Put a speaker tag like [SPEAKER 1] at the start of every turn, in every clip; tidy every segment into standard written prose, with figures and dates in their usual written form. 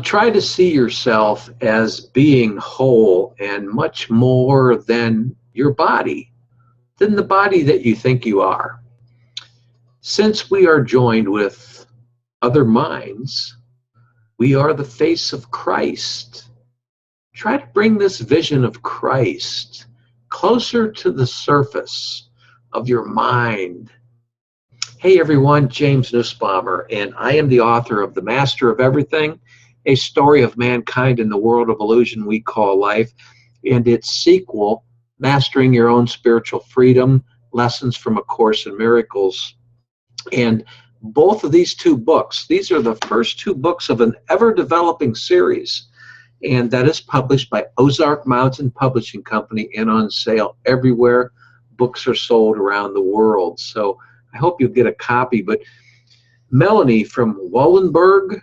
[SPEAKER 1] Try to see yourself as being whole and much more than your body, than the body that you think you are. Since we are joined with other minds, we are the face of Christ. Try to bring this vision of Christ closer to the surface of your mind. Hey everyone, James Nussbaumer, and I am the author of The Master of Everything, a story of mankind in the world of illusion we call life, and its sequel, Mastering Your Own Spiritual Freedom, Lessons from A Course in Miracles. And both of these two books, these are the first two books of an ever-developing series, and that is published by Ozark Mountain Publishing Company and on sale everywhere books are sold around the world. So I hope you'll get a copy. But Melanie from Wallenberg,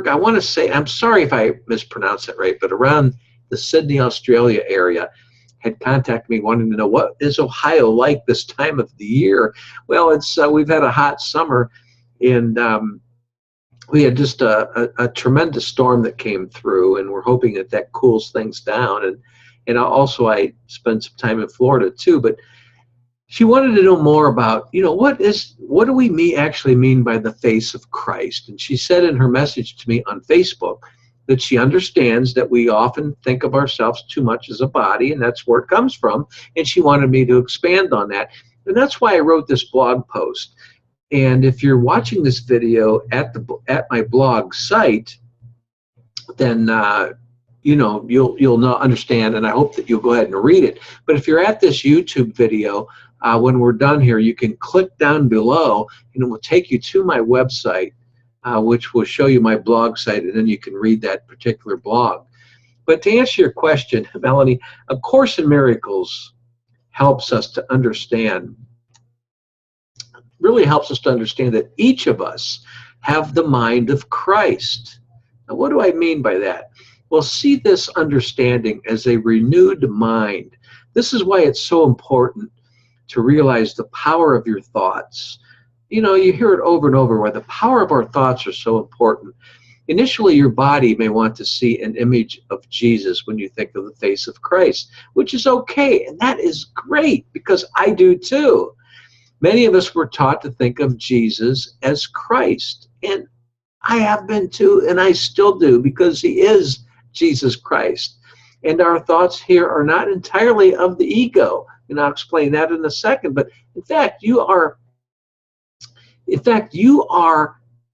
[SPEAKER 1] I want to say, I'm sorry if I mispronounced it right, but around the Sydney, Australia area, had contacted me wanting to know, what is Ohio like this time of the year? Well, it's we've had a hot summer, and we had just a tremendous storm that came through, and we're hoping that that cools things down. And also I spent some time in Florida too, but she wanted to know more about, what do we actually mean by the face of Christ? And she said in her message to me on Facebook that she understands that we often think of ourselves too much as a body, and that's where it comes from. And she wanted me to expand on that. And that's why I wrote this blog post. And if you're watching this video at my blog site, then you'll understand, and I hope that you'll go ahead and read it. But if you're at this YouTube video, when we're done here, you can click down below, and it will take you to my website, which will show you my blog site, and then you can read that particular blog. But to answer your question, Melanie, A Course in Miracles helps us to understand, really helps us to understand that each of us have the mind of Christ. Now, what do I mean by that? Well, see this understanding as a renewed mind. This is why it's so important to realize the power of your thoughts. You hear it over and over, why the power of our thoughts are so important. Initially, your body may want to see an image of Jesus when you think of the face of Christ, which is okay, and that is great, because I do too. Many of us were taught to think of Jesus as Christ, and I have been too, and I still do, because he is Jesus Christ. And our thoughts here are not entirely of the ego, and I'll explain that in a second. But in fact, you are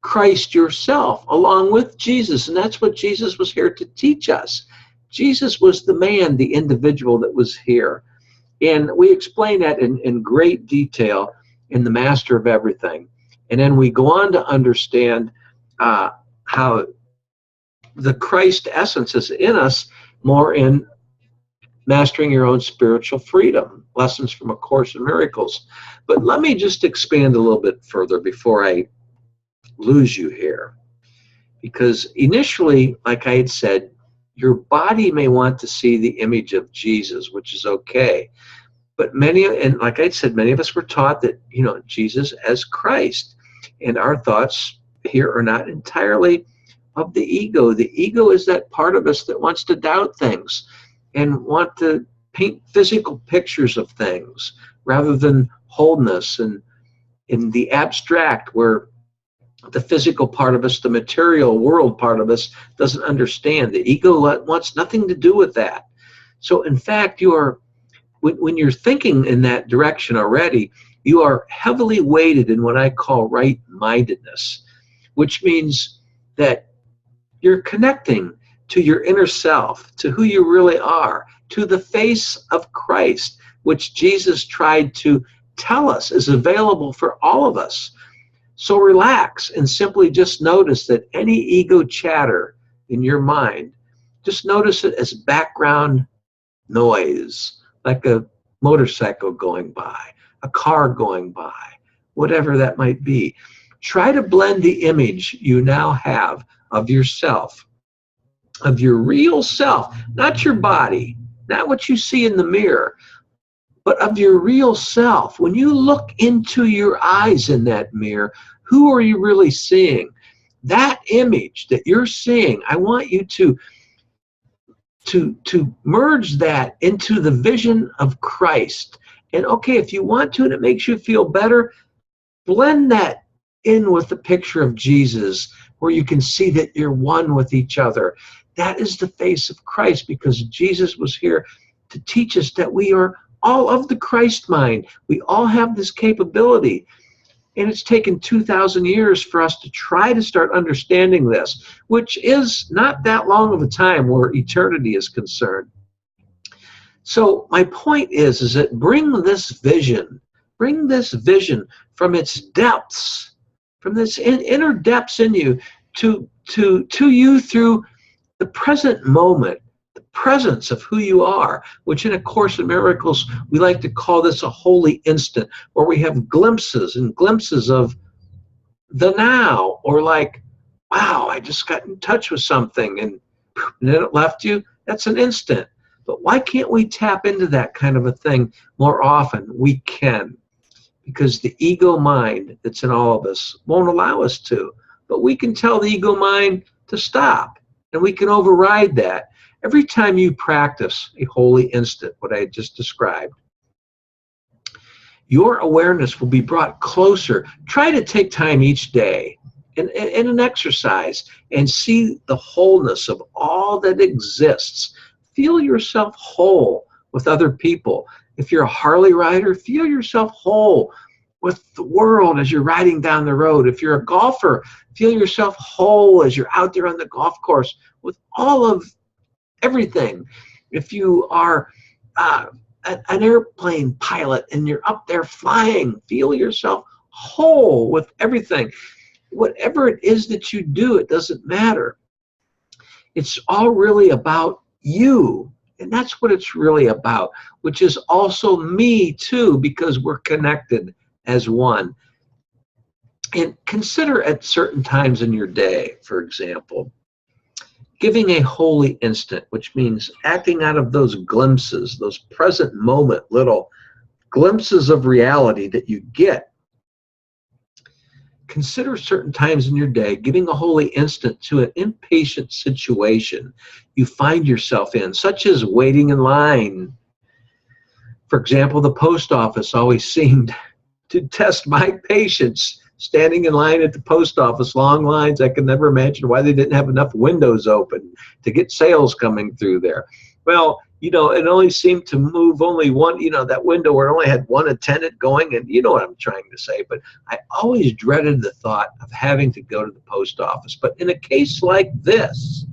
[SPEAKER 1] Christ yourself, along with Jesus, and that's what Jesus was here to teach us. Jesus was the man, the individual that was here, and we explain that in great detail in The Master of Everything. And then we go on to understand how the Christ essence is in us more in Mastering Your Own Spiritual Freedom, Lessons from A Course in Miracles. But let me just expand a little bit further before I lose you here. Because initially, like I had said, your body may want to see the image of Jesus, which is okay. But like I said, many of us were taught that, Jesus as Christ. And our thoughts here are not entirely of the ego. The ego is that part of us that wants to doubt things and want to paint physical pictures of things rather than wholeness, and in the abstract, where the physical part of us, the material world part of us, doesn't understand. The ego wants nothing to do with that. So in fact, when you're thinking in that direction already, you are heavily weighted in what I call right-mindedness, which means that you're connecting to your inner self, to who you really are, to the face of Christ, which Jesus tried to tell us is available for all of us. So relax and simply just notice that any ego chatter in your mind, just notice it as background noise, like a motorcycle going by, a car going by, whatever that might be. Try to blend the image you now have of yourself, of your real self, not your body, not what you see in the mirror, but of your real self. When you look into your eyes in that mirror, who are you really seeing? that image that you're seeing, I want you to merge that into the vision of Christ. And okay, if you want to and it makes you feel better, blend that in with the picture of Jesus, where you can see that you're one with each other. That is the face of Christ, because Jesus was here to teach us that we are all of the Christ mind. We all have this capability. And it's taken 2,000 years for us to try to start understanding this, which is not that long of a time where eternity is concerned. So my point is that bring this vision from its depths, from this inner depths in you to you through the present moment, the presence of who you are, which in A Course in Miracles, we like to call this a holy instant, where we have glimpses and glimpses of the now, or like, wow, I just got in touch with something and then it left you. That's an instant. But why can't we tap into that kind of a thing more often? We can, because the ego mind that's in all of us won't allow us to. But we can tell the ego mind to stop, and we can override that. Every time you practice a holy instant, what I just described, your awareness will be brought closer. Try to take time each day in an exercise and see the wholeness of all that exists. Feel yourself whole with other people. If you're a Harley rider, feel yourself whole with the world as you're riding down the road. If you're a golfer, feel yourself whole as you're out there on the golf course with all of everything. If you are an airplane pilot and you're up there flying, feel yourself whole with everything. Whatever it is that you do, it doesn't matter. It's all really about you. And that's what it's really about, which is also me too, because we're connected as one. And consider at certain times in your day, for example, giving a holy instant, which means acting out of those glimpses, those present moment little glimpses of reality that you get. Consider certain times in your day giving a holy instant to an impatient situation you find yourself in, such as waiting in line. For example, the post office always seemed to test my patience. Standing in line at the post office, long lines, I could never imagine why they didn't have enough windows open to get sales coming through there. Well, it only seemed to move only one, that window where it only had one attendant going, and you know what I'm trying to say. But I always dreaded the thought of having to go to the post office. But in a case like this,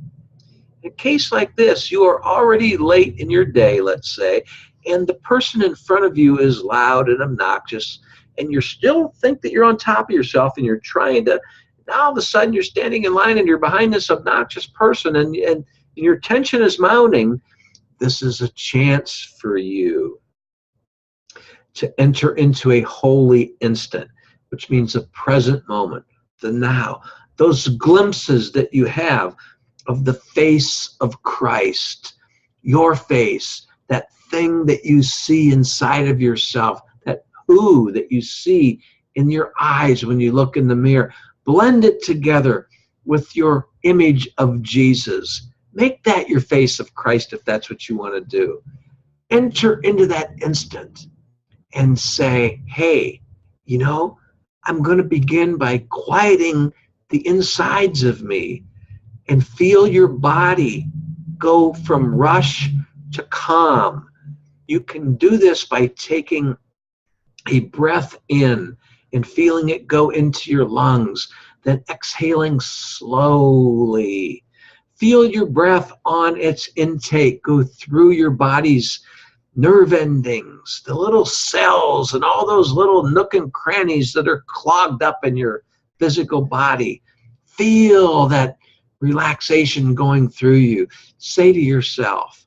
[SPEAKER 1] you are already late in your day, let's say, and the person in front of you is loud and obnoxious, and you still think that you're on top of yourself, and you're trying to, now all of a sudden you're standing in line and you're behind this obnoxious person, and your tension is mounting. This is a chance for you to enter into a holy instant, which means a present moment, the now. Those glimpses that you have of the face of Christ, your face, that thing that you see inside of yourself, that who that you see in your eyes when you look in the mirror. Blend it together with your image of Jesus. Make that your face of Christ if that's what you want to do. Enter into that instant and say, hey, I'm going to begin by quieting the insides of me, and feel your body go from rush to calm. You can do this by taking a breath in and feeling it go into your lungs, then exhaling slowly. Feel your breath on its intake go through your body's nerve endings, the little cells and all those little nook and crannies that are clogged up in your physical body. Feel that relaxation going through you. Say to yourself,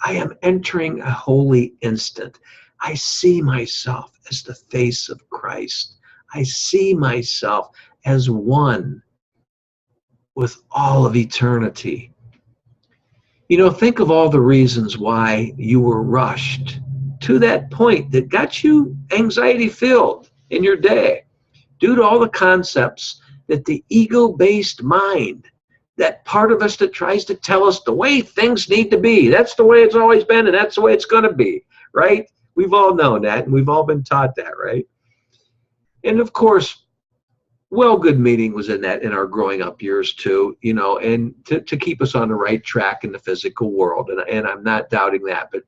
[SPEAKER 1] I am entering a holy instant. I see myself as the face of Christ. I see myself as one with all of eternity. Think of all the reasons why you were rushed to that point that got you anxiety filled in your day. due to all the concepts that the ego-based mind, that part of us that tries to tell us the way things need to be, that's the way it's always been and that's the way it's going to be, right? We've all known that and we've all been taught that, right? And of course, well, good meaning was in that in our growing up years too, you know, and to keep us on the right track in the physical world. And I'm not doubting that, but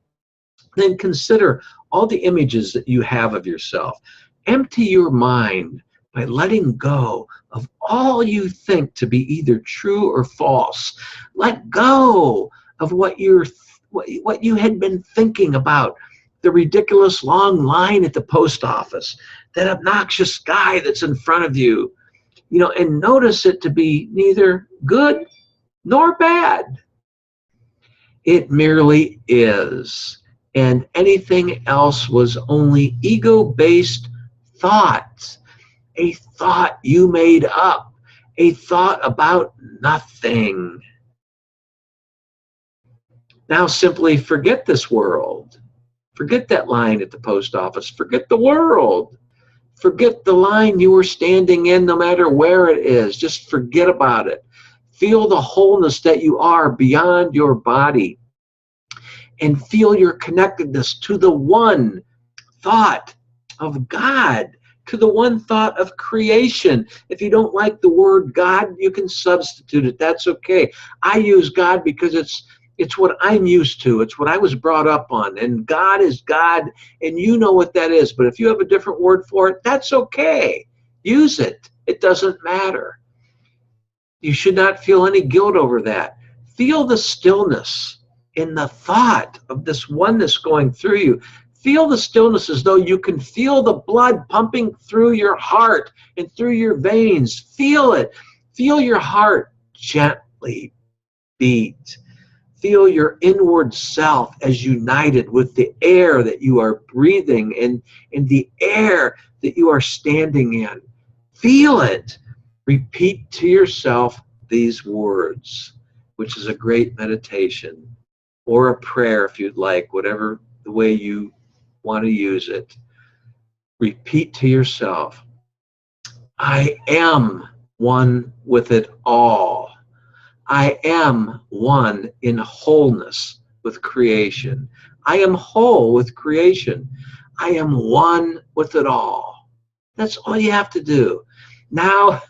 [SPEAKER 1] then consider all the images that you have of yourself. Empty your mind by letting go of all you think to be either true or false. Let go of what you had been thinking about, the ridiculous long line at the post office, that obnoxious guy that's in front of you, you know, and notice it to be neither good nor bad. It merely is. And anything else was only ego-based thought, a thought you made up, a thought about nothing. Now simply forget this world. Forget that line at the post office. Forget the world. Forget the line you were standing in, no matter where it is. Just forget about it. Feel the wholeness that you are beyond your body. And feel your connectedness to the one thought of God, to the one thought of creation. If you don't like the word God, you can substitute it. That's okay. I use God because it's what I'm used to. It's what I was brought up on. And God is God, and you know what that is. But if you have a different word for it, that's okay. Use it. It doesn't matter. You should not feel any guilt over that. Feel the stillness in the thought of this oneness going through you. Feel the stillness as though you can feel the blood pumping through your heart and through your veins. Feel it. Feel your heart gently beat. Feel your inward self as united with the air that you are breathing and the air that you are standing in. Feel it. Repeat to yourself these words, which is a great meditation, or a prayer if you'd like, whatever the way you want to use it. Repeat to yourself, I am one with it all. I am one in wholeness with creation. I am whole with creation. I am one with it all. That's all you have to do. Now,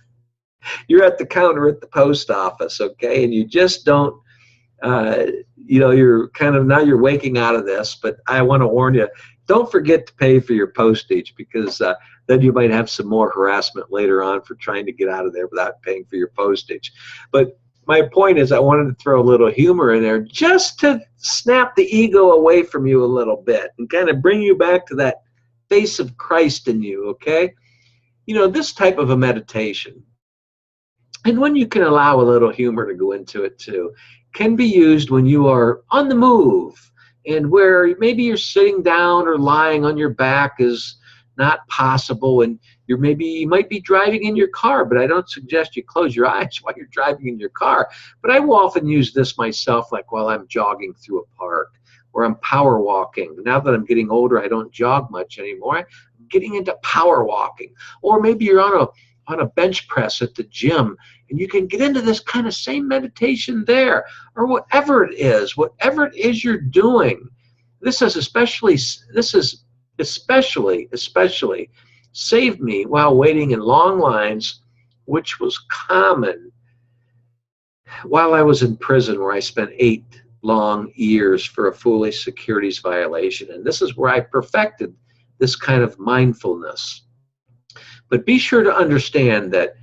[SPEAKER 1] you're at the counter at the post office, okay, and you just don't, you know, you're kind of, now you're waking out of this, but I want to warn you, don't forget to pay for your postage, because then you might have some more harassment later on for trying to get out of there without paying for your postage. But my point is, I wanted to throw a little humor in there just to snap the ego away from you a little bit and kind of bring you back to that face of Christ in you, okay? You know, this type of a meditation, and when you can allow a little humor to go into it too, can be used when you are on the move and where maybe you're sitting down or lying on your back is not possible, and you might be driving in your car, but I don't suggest you close your eyes while you're driving in your car. But I will often use this myself, like while I'm jogging through a park or I'm power walking. Now that I'm getting older, I don't jog much anymore. I'm getting into power walking. Or maybe you're on a bench press at the gym, and you can get into this kind of same meditation there, or whatever it is you're doing. This has especially saved me while waiting in long lines, which was common while I was in prison, where I spent 8 long years for a foolish securities violation. And this is where I perfected this kind of mindfulness. But be sure to understand that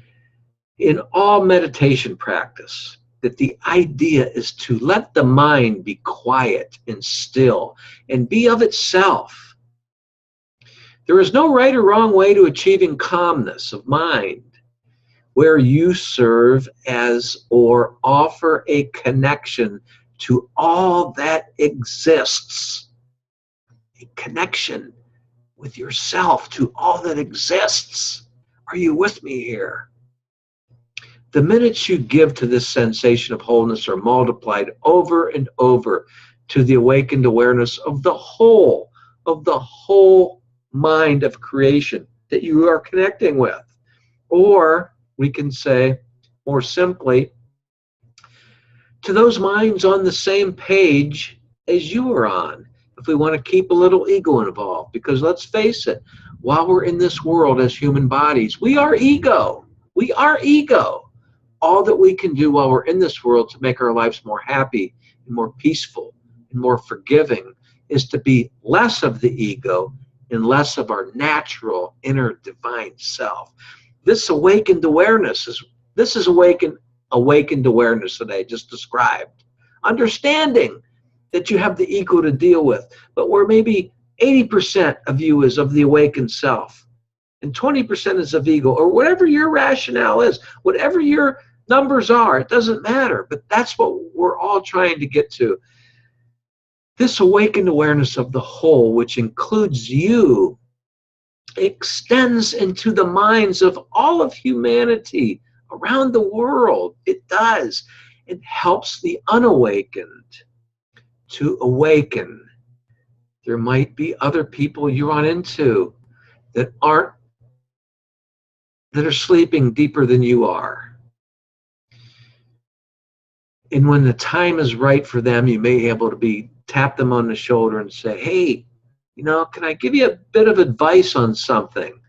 [SPEAKER 1] in all meditation practice, that the idea is to let the mind be quiet and still and be of itself. There is no right or wrong way to achieving calmness of mind where you serve as or offer a connection to all that exists. A connection with yourself to all that exists. Are you with me here? The minutes you give to this sensation of wholeness are multiplied over and over to the awakened awareness of the whole mind of creation that you are connecting with. Or we can say more simply, to those minds on the same page as you are on, if we want to keep a little ego involved. Because let's face it, while we're in this world as human bodies, we are ego. We are ego. All that we can do while we're in this world to make our lives more happy and more peaceful and more forgiving is to be less of the ego and less of our natural inner divine self. This awakened awareness is awakened awareness that I just described. Understanding that you have the ego to deal with, but where maybe 80% of you is of the awakened self and 20% is of ego, or whatever your rationale is, whatever your numbers are, it doesn't matter, but that's what we're all trying to get to. This awakened awareness of the whole, which includes you, extends into the minds of all of humanity around the world. It does. It helps the unawakened to awaken. There might be other people you run into that are sleeping deeper than you are. And when the time is right for them, you may be able to tap them on the shoulder and say, hey, can I give you a bit of advice on something?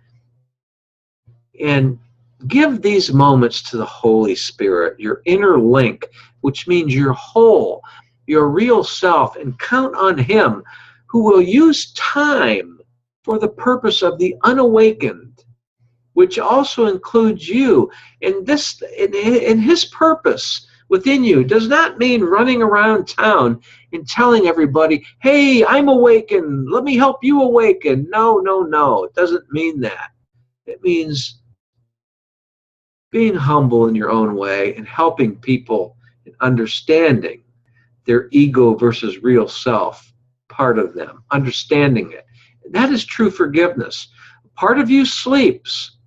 [SPEAKER 1] And give these moments to the Holy Spirit, your inner link, which means your whole, your real self, and count on Him, who will use time for the purpose of the unawakened, which also includes you. And this, in His purpose within you, does not mean running around town and telling everybody, hey, I'm awakened, let me help you awaken. No, no, no, it doesn't mean that. It means being humble in your own way and helping people and understanding their ego versus real self, part of them, understanding it. And that is true forgiveness. Part of you sleeps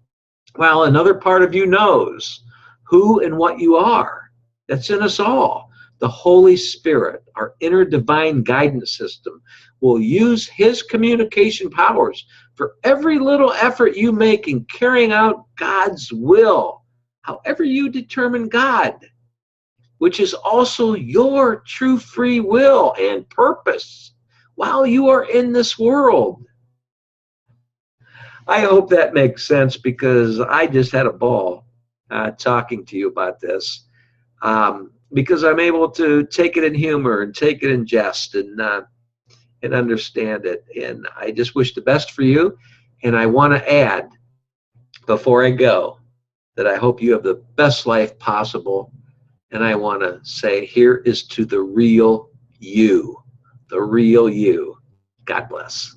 [SPEAKER 1] while another part of you knows who and what you are. That's in us all. The Holy Spirit, our inner divine guidance system, will use His communication powers for every little effort you make in carrying out God's will, however you determine God, which is also your true free will and purpose while you are in this world. I hope that makes sense, because I just had a ball talking to you about this, because I'm able to take it in humor and take it in jest and understand it. And I just wish the best for you. And I want to add, before I go, that I hope you have the best life possible. And I want to say, here is to the real you. The real you. God bless.